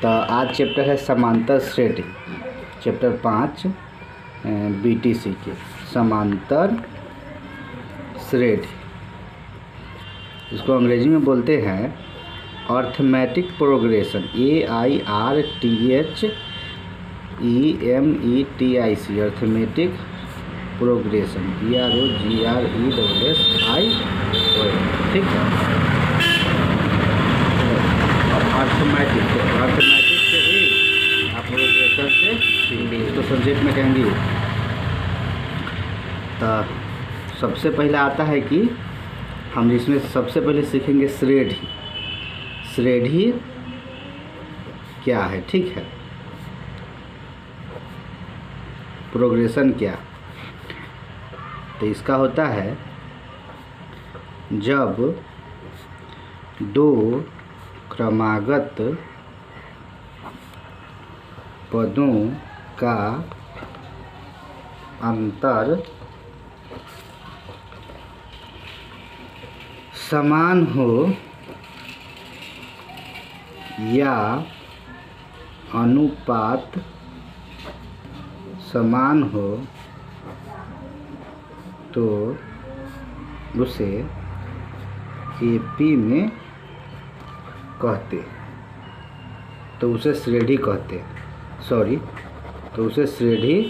तो आज चैप्टर है समांतर श्रेणी, चैप्टर 5 बीटीसी के समांतर श्रेणी। इसको अंग्रेजी में बोलते हैं arithmetic progression, ARITHEMETIC, arithmetic progression, PROGRESSION, ठीक है। अर्थमेटिक से ही आप प्रोग्रेशन से इसको संक्षेप में कहेंगे। तो सबसे पहले आता है कि हम इसमें सबसे पहले सीखेंगे श्रेणी। श्रेणी क्या है, ठीक है। प्रोग्रेशन क्या, तो इसका होता है जब दो क्रमागत पदों का अंतर समान हो या अनुपात समान हो तो उसे एपी में कहते, तो उसे श्रेणी कहते, तो उसे श्रेणी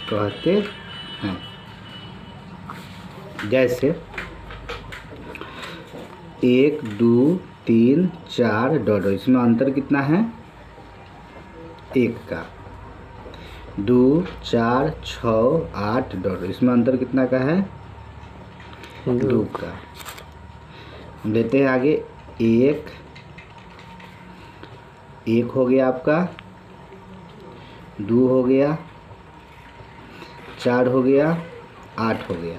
कहते हैं। जैसे 1 2 3 4 डॉट, इसमें अंतर कितना है, 1 का। 2 4 6 8 डॉट, इसमें अंतर कितना का है, 2 का। हम लेते हैं आगे, 1 हो गया आपका, 2 हो गया, 4 हो गया, 8 हो गया।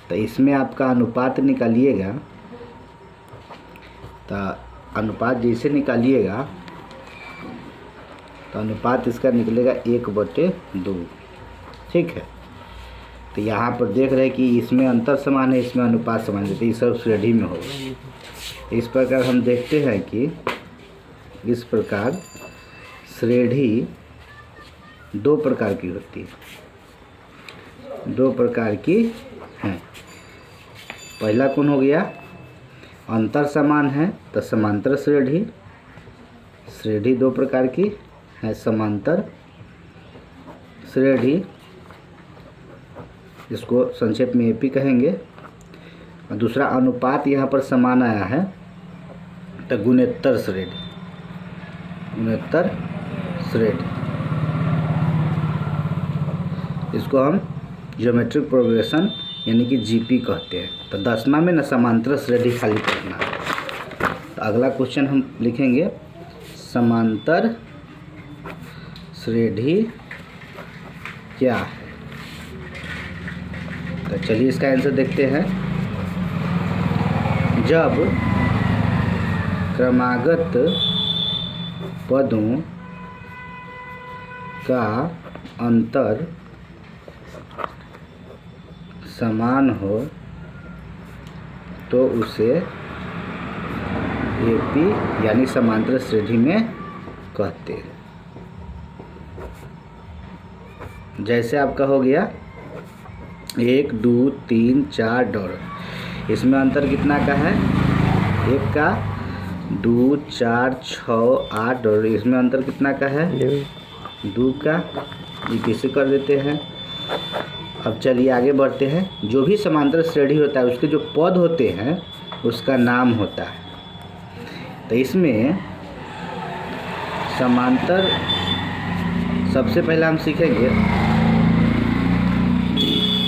तो इसमें आपका अनुपात निकालिएगा, तो अनुपात जैसे निकालिएगा तो अनुपात इसका निकलेगा 1/2, ठीक है। तो यहाँ पर देख रहे हैं कि इसमें अंतर समान है, इसमें अनुपात समान है, तो ये सब श्रेणी में होगा। इस प्रकार हम देखते हैं कि इस प्रकार श्रेणी 2 प्रकार की होती है, 2 प्रकार की हैं। पहला कौन हो गया, अंतर समान है तो समांतर श्रेणी। श्रेणी 2 प्रकार की है, समांतर श्रेणी, इसको संक्षेप में एपी कहेंगे। और दूसरा अनुपात यहाँ पर समान आया है तो गुणोत्तर श्रेणी, गुणोत्तर श्रेणी, इसको हम ज्योमेट्रिक प्रोग्रेशन यानी कि जीपी कहते हैं। तो 10वां में न समांतर श्रेणी खाली पढ़ना है। तो अगला क्वेश्चन हम लिखेंगे समांतर श्रेणी क्या है। तो चलिए इसका आंसर देखते हैं। जब क्रमागत पदों का अंतर समान हो तो उसे एपी यानी समांतर श्रेणी में कहते हैं। जैसे आपका हो गया 1 2 3 4 डॉट, इसमें अंतर कितना का है, 1 का। 2 4 6 8 डॉट, इसमें अंतर कितना का है, 2 का। ये कैसे कर देते हैं। अब चलिए आगे बढ़ते हैं। जो भी समांतर श्रेणी होता है उसके जो पद होते हैं उसका नाम होता है। तो इसमें समांतर सबसे पहले हम सीखेंगे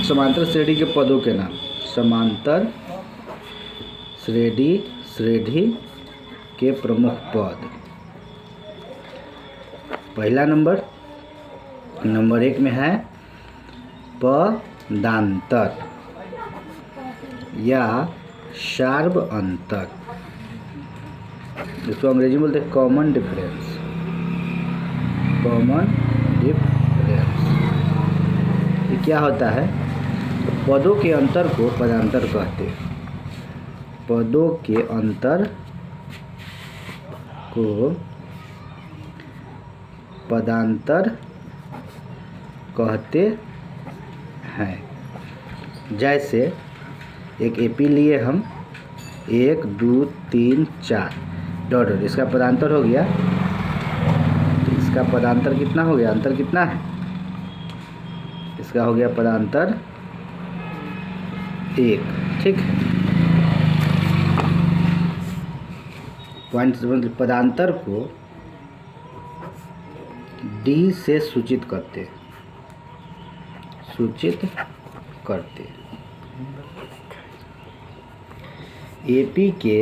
समांतर श्रेणी के पदों के नाम। समांतर श्रेणी के प्रमुख पद। पहला नंबर 1 में है पदांतर या शार्ब अंतर, इसको अंग्रेजी में बोलते हैं कॉमन डिफरेंस। ये क्या होता है, पदों के अंतर को पदांतर कहते हैं। पदों के अंतर को पदांतर कहते हैं। जैसे एक एपी लिए हम 1 2 3 4 डॉट डॉट, इसका पदांतर हो गया, तो इसका पदांतर कितना हो गया, अंतर कितना है, इसका हो गया पदांतर 1। ठीक, पॉइंट पदांतर को डी से सूचित करते एपी के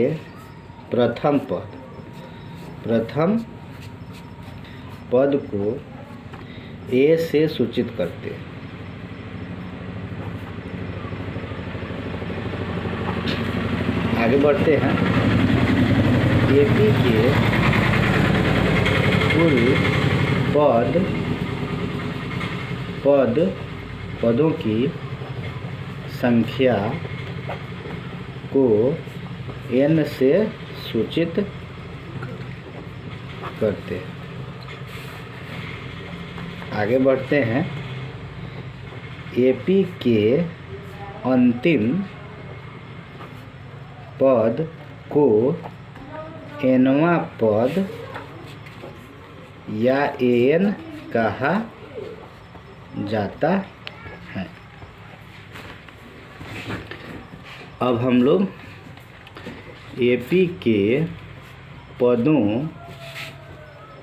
प्रथम पद को ए से सूचित करते। आगे बढ़ते हैं। एपी के कुल पदों की संख्या को n से सूचित करते। आगे बढ़ते हैं। एपी के अंतिम पद को nवां पद या an कहा जाता है। अब हम लोग एपी के पदों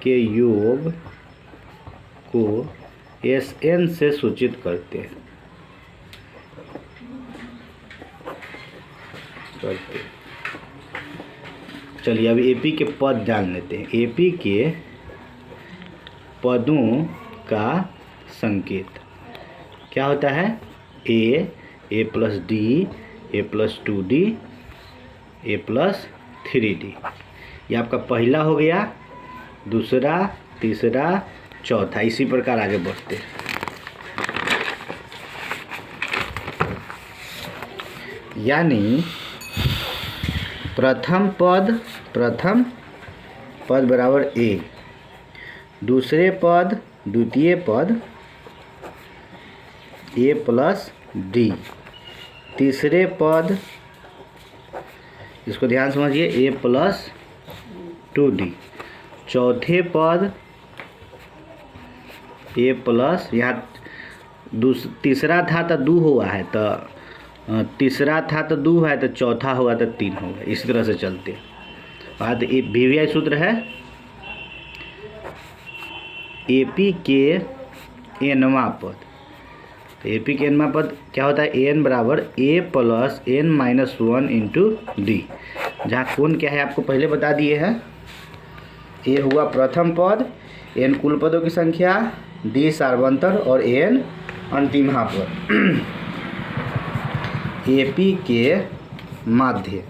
के योग को Sn से सूचित करते हैं। चलिए अब एपी के पद जान लेते हैं। एपी के पदों का संकेत क्या होता है, ए प्लस डी, ए प्लस 2d, ए प्लस 3d। ये आपका पहला हो गया, दूसरा, तीसरा, चौथा, इसी प्रकार आगे बढ़ते हैं। यानी प्रथम पद बराबर ए, दूसरे पद, द्वितीय पद ए प्लस डी, तीसरे पद, इसको ध्यान समझिए, ए प्लस 2d, चौथे पद ए प्लस, यहाँ तीसरा था तो 2 हुआ है, तो तीसरा था तो 2 है, तो चौथा हुआ तो 3 होगा। इसी तरह से चलते हैं। बाद वीवीआई सूत्र है एपी के एनवां पद। तो एपी के एनवां पद क्या होता है, एन बराबर a plus n minus 1 into d, जहाँ कौन क्या है आपको पहले बता दिए हैं। ए हुआ प्रथम पद, एन कुल पदों की संख्या, डी सार्वंतर और एन अंतिमा पद। एपी के माध्य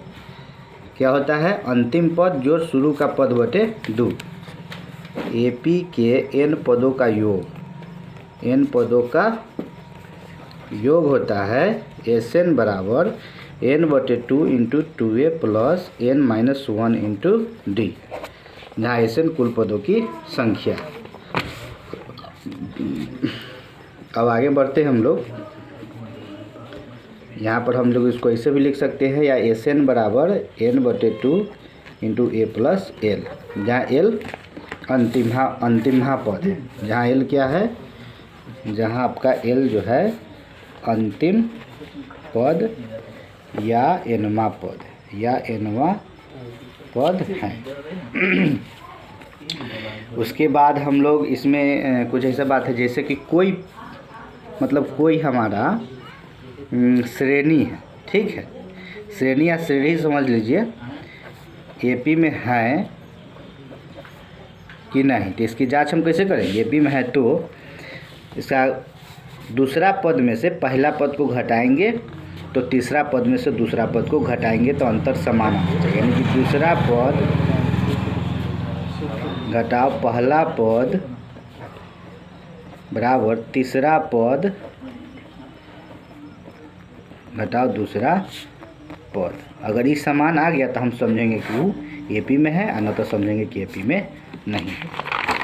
क्या होता है, अंतिम पद जो शुरू का पद बटे 2। एपी के एन पदों का योग, एन पदों का योग होता है एस एन बराबर एन बटे 2 into 2a plus n minus 1 into d, जहाँ एस एन कुल पदों की संख्या। अब आगे बढ़ते हैं हम लोग। यहाँ पर हम लोग इसको ऐसे भी लिख सकते हैं, या एस एन बराबर एन बटे 2 इंटू ए प्लस एल, जहाँ एल अंतिमा पद है। जहाँ एल क्या है, जहाँ आपका एल जो है अंतिम पद या एनवां पद है। उसके बाद हम लोग इसमें कुछ ऐसा बात है, जैसे कि कोई हमारा श्रेणी है, ठीक है, श्रेणी या श्रेणी समझ लीजिए, एपी में है कि नहीं, तो इसकी जांच हम कैसे करेंगे। एपी में है तो इसका दूसरा पद में से पहला पद को घटाएंगे, तो तीसरा पद में से दूसरा पद को घटाएंगे तो अंतर समान हो जाएगा। यानी कि दूसरा पद घटाओ पहला पद बराबर तीसरा पद घटाओ दूसरा पर। अगर ये समान आ गया तो हम समझेंगे कि वो AP में है, और न तो समझेंगे कि AP में नहीं है।